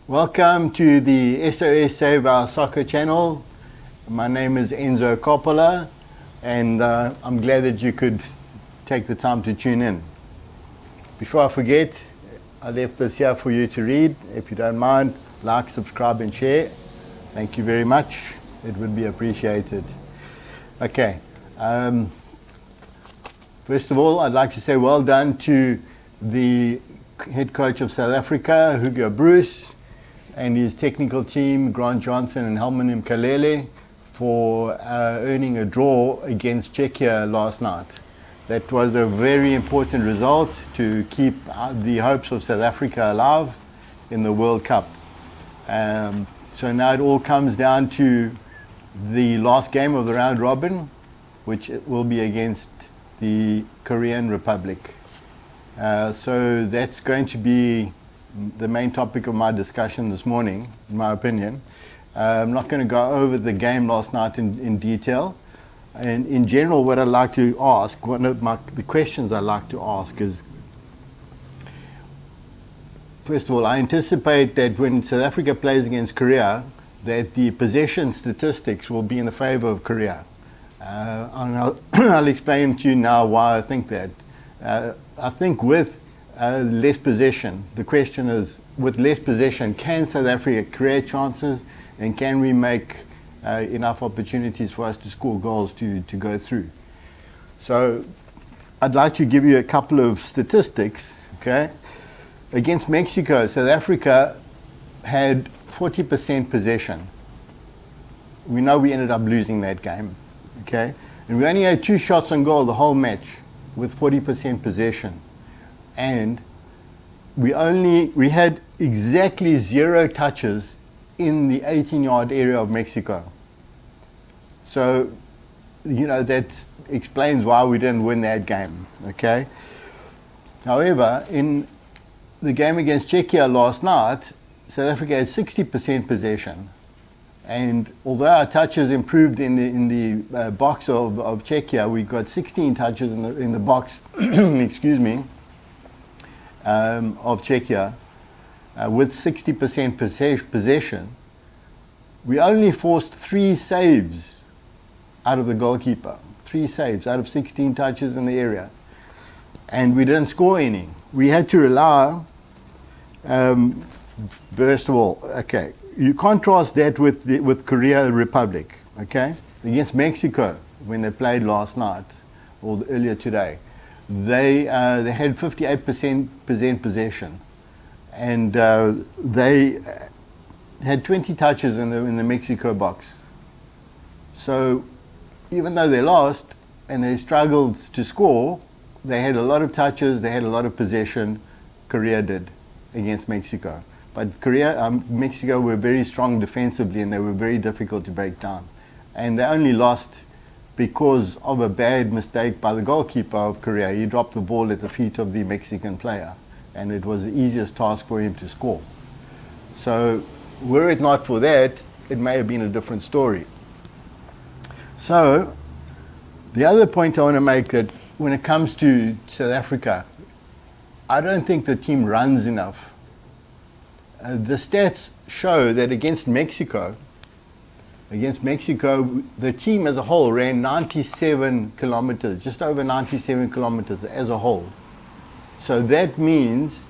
Welcome to the SOS Save Our Soccer channel. My name is Enzo Coppola, and I'm glad that you could take the time to tune in. Before I forget, I left this here for you to read. If you don't mind, like, subscribe and share. Thank you very much. It would be appreciated. Okay. First of all, I'd like to say well done to the head coach of South Africa, Hugo Bruce, and his technical team, Grant Johnson and Helman Mkalele, for earning a draw against Czechia last night. That was a very important result to keep the hopes of South Africa alive in the World Cup. So now it all comes down to the last game of the round robin, which will be against the Korean Republic. So that's going to be the main topic of my discussion this morning, in my opinion. I'm not going to go over the game last night in detail. And in general, what I'd like to ask, one of the questions I'd like to ask is, first of all, I anticipate that when South Africa plays against Korea, that the possession statistics will be in the favor of Korea. And I'll explain to you now why I think that. I think with less possession, the question is, with less possession, can South Africa create chances, and can we make enough opportunities for us to score goals to go through? So I'd like to give you a couple of statistics. Okay, against Mexico, South Africa had 40% possession. We know we ended up losing that game. Okay, and we only had 2 shots on goal the whole match with 40% possession. And we had exactly 0 touches in the 18-yard area of Mexico. So, that explains why we didn't win that game, okay? However, in the game against Czechia last night, South Africa had 60% possession. And although our touches improved in the box of Czechia, we got 16 touches in the box, excuse me, of Czechia, with 60% possession. We only forced 3 saves out of the goalkeeper. 3 saves out of 16 touches in the area. And we didn't score any. We had to rely, first of all, okay, you contrast that with Korea Republic, okay? Against Mexico, when they played last night, or earlier today, they had 58% possession, and they had 20 touches in the Mexico box. So even though they lost and they struggled to score, they had a lot of touches, they had a lot of possession. Korea did against Mexico. But Mexico were very strong defensively, and they were very difficult to break down. And they only lost because of a bad mistake by the goalkeeper of Korea. He dropped the ball at the feet of the Mexican player, and it was the easiest task for him to score. So were it not for that, it may have been a different story. So the other point I want to make, that when it comes to South Africa, I don't think the team runs enough. The stats show that against Mexico, the team as a whole ran 97 kilometers, just over 97 kilometers as a whole. So that means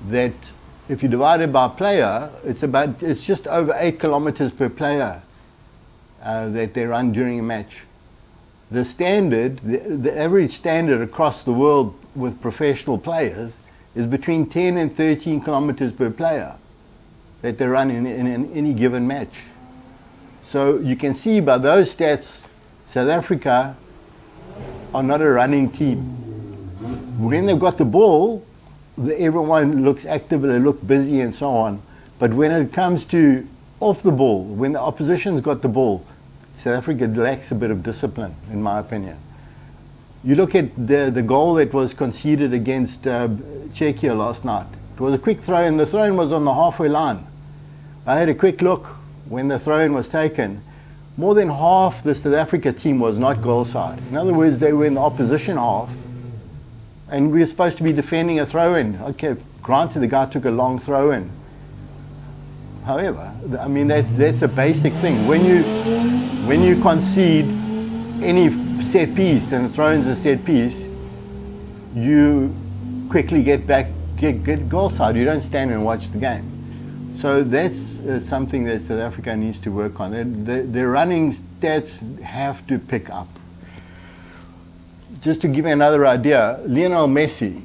that if you divide it by player, it's just over 8 kilometers per player that they run during a match. The standard, the average standard across the world with professional players is between 10 and 13 kilometers per player that they run in any given match. So you can see by those stats, South Africa are not a running team. When they've got the ball, everyone looks active, they look busy and so on. But when it comes to off the ball, when the opposition's got the ball, South Africa lacks a bit of discipline, in my opinion. You look at the goal that was conceded against Czechia last night. It was a quick throw, and the throw-in was on the halfway line. I had a quick look when the throw-in was taken. More than half the South Africa team was not goal side. In other words, they were in the opposition half, And we're supposed to be defending a throw-in. Okay, granted the guy took a long throw-in. However, I mean, that's a basic thing. When you concede any set piece, and throw-in's a set piece, you quickly get goal side. You don't stand and watch the game. So that's something that South Africa needs to work on. Their running stats have to pick up. Just to give you another idea, Lionel Messi,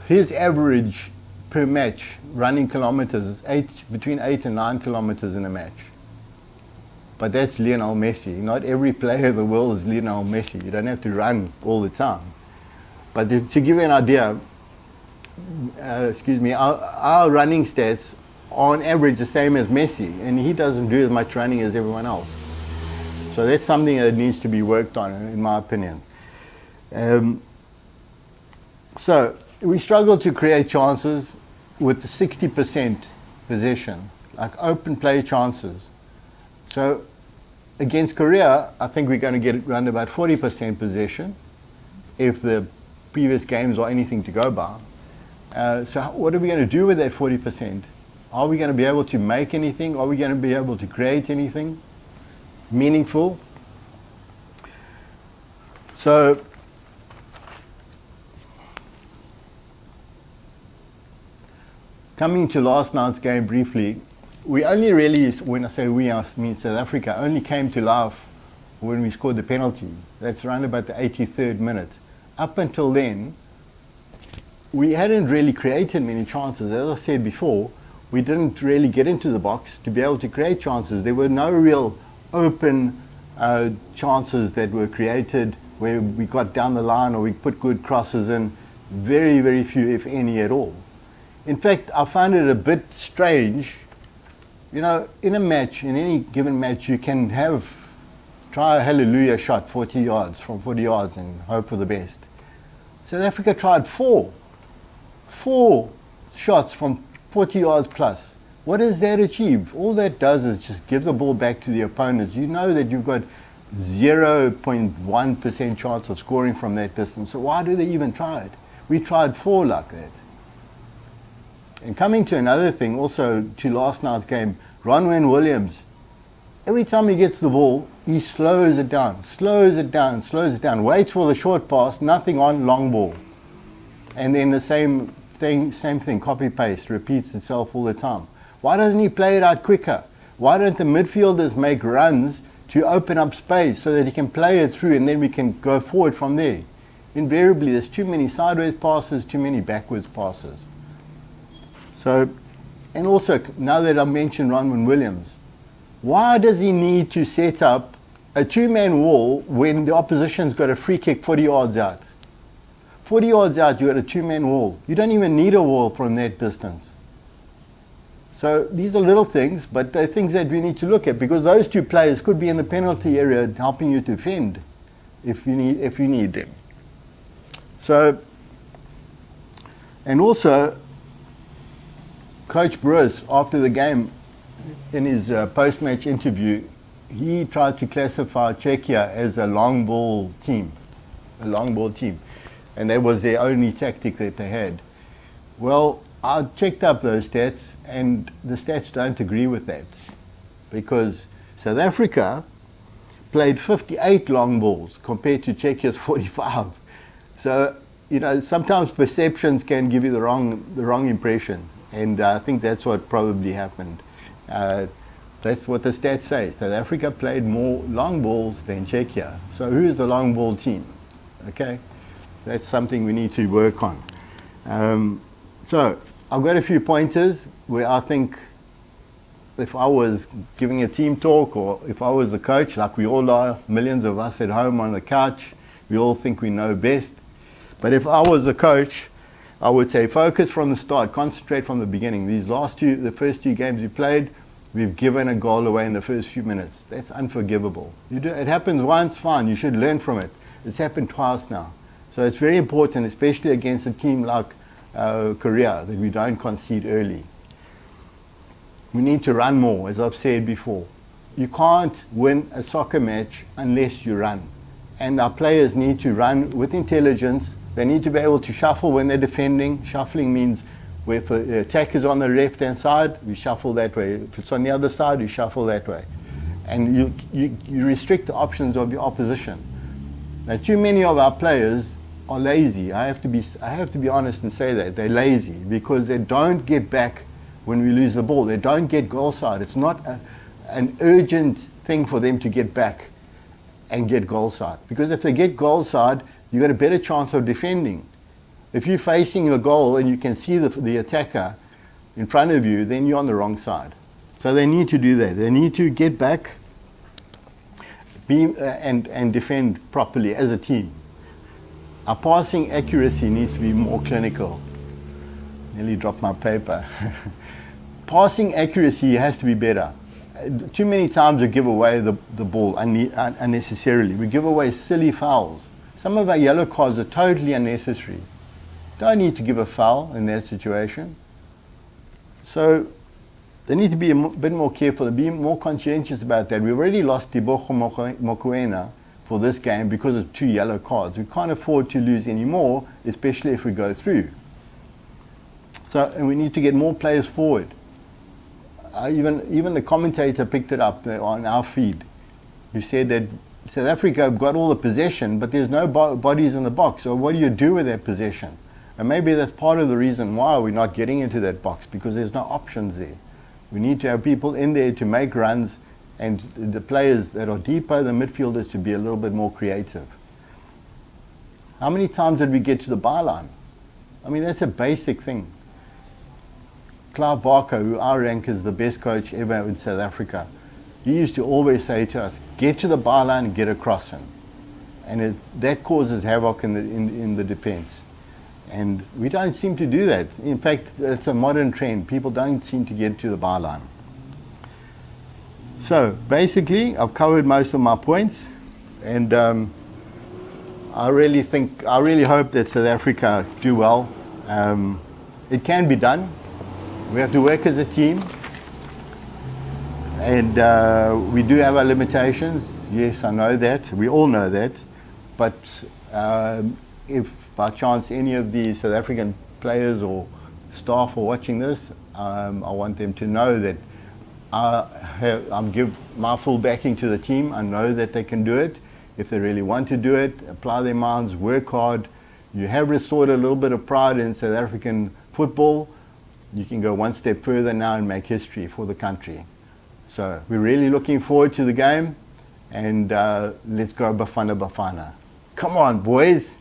his average per match running kilometers is between 8 and 9 kilometers in a match. But that's Lionel Messi. Not every player in the world is Lionel Messi. You don't have to run all the time. But to give you an idea, our running stats are on average the same as Messi, and he doesn't do as much running as everyone else. So that's something that needs to be worked on, in my opinion. So we struggle to create chances with 60% possession, like open play chances. So against Korea, I think we're going to get around about 40% possession if the previous games are anything to go by. So what are we going to do with that 40%? Are we going to be able to make anything? Are we going to be able to create anything meaningful? So coming to last night's game briefly, we only really, when I say we, I mean South Africa, only came to life when we scored the penalty. That's around about the 83rd minute. Up until then, we hadn't really created many chances. As I said before, we didn't really get into the box to be able to create chances. There were no real open chances that were created where we got down the line or we put good crosses in. Very, very few, if any, at all. In fact, I found it a bit strange. You know, in a match, in any given match, you can try a hallelujah shot 40 yards, from 40 yards, and hope for the best. South Africa tried four shots from 40 yards plus. What does that achieve? All that does is just give the ball back to the opponents. You know that you've got 0.1% chance of scoring from that distance. So why do they even try it? We tried four like that. And coming to another thing, also to last night's game, Ronwen Williams, every time he gets the ball, he slows it down, waits for the short pass, nothing on, long ball. And then the same thing, copy-paste, repeats itself all the time. Why doesn't he play it out quicker? Why don't the midfielders make runs to open up space so that he can play it through and then we can go forward from there? Invariably, there's too many sideways passes, too many backwards passes. So, and also, now that I've mentioned Ronwen Williams, why does he need to set up a two-man wall when the opposition's got a free kick 40 yards out? 40 yards out, you've got a two-man wall. You don't even need a wall from that distance. So these are little things, but they're things that we need to look at, because those two players could be in the penalty area helping you defend if you need them. So, and also, Coach Bruce, after the game, in his post-match interview, he tried to classify Czechia as a long ball team. And that was their only tactic that they had. Well, I checked up those stats, and the stats don't agree with that. Because South Africa played 58 long balls compared to Czechia's 45. So, you know, sometimes perceptions can give you the wrong impression. And I think that's what probably happened. That's what the stats say. South Africa played more long balls than Czechia. So who's the long ball team? Okay, that's something we need to work on. So I've got a few pointers where I think if I was giving a team talk, or if I was the coach, like we all are, millions of us at home on the couch, we all think we know best. But if I was the coach, I would say focus from the start, concentrate from the beginning. The first two games we played, we've given a goal away in the first few minutes. That's unforgivable. It happens once, fine, you should learn from it. It's happened twice now. So it's very important, especially against a team like Korea, that we don't concede early. We need to run more, as I've said before. You can't win a soccer match unless you run. and our players need to run with intelligence. They need to be able to shuffle when they're defending. Shuffling means if the attack is on the left-hand side, we shuffle that way. If it's on the other side, we shuffle that way. And you restrict the options of your opposition. Now, too many of our players are lazy. I have to be honest and say that. They're lazy because they don't get back when we lose the ball. They don't get goal side. It's not an urgent thing for them to get back and get goal side. Because if they get goal side, you've got a better chance of defending. If you're facing the goal and you can see the attacker in front of you, then you're on the wrong side. So they need to do that. They need to get back and defend properly as a team. Our passing accuracy needs to be more clinical. Nearly dropped my paper. Passing accuracy has to be better. Too many times we give away the ball unnecessarily. We give away silly fouls. Some of our yellow cards are totally unnecessary. Don't need to give a foul in that situation. So they need to be a bit more careful and be more conscientious about that. We already lost Tebogo Mokoena for this game because of 2 yellow cards. We can't afford to lose any more, especially if we go through. So, and we need to get more players forward. Even the commentator picked it up on our feed, who said that South Africa have got all the possession, but there's no bodies in the box. So what do you do with that possession? And maybe that's part of the reason why we're not getting into that box, because there's no options there. We need to have people in there to make runs, and the players that are deeper, the midfielders, to be a little bit more creative. How many times did we get to the byline? I mean, that's a basic thing. Clive Barker, who I rank as the best coach ever in South Africa, he used to always say to us, get to the byline and get a crossing. And that causes havoc in the defense. And we don't seem to do that. In fact, it's a modern trend. People don't seem to get to the byline. So basically, I've covered most of my points, and I really hope that South Africa do well. It can be done. We have to work as a team, and we do have our limitations. Yes, I know that. We all know that. But if by chance any of the South African players or staff are watching this, I want them to know that I'm give my full backing to the team. I know that they can do it. If they really want to do it, apply their minds, work hard. You have restored a little bit of pride in South African football. You can go one step further now and make history for the country. So we're really looking forward to the game, and let's go Bafana Bafana. Come on, boys.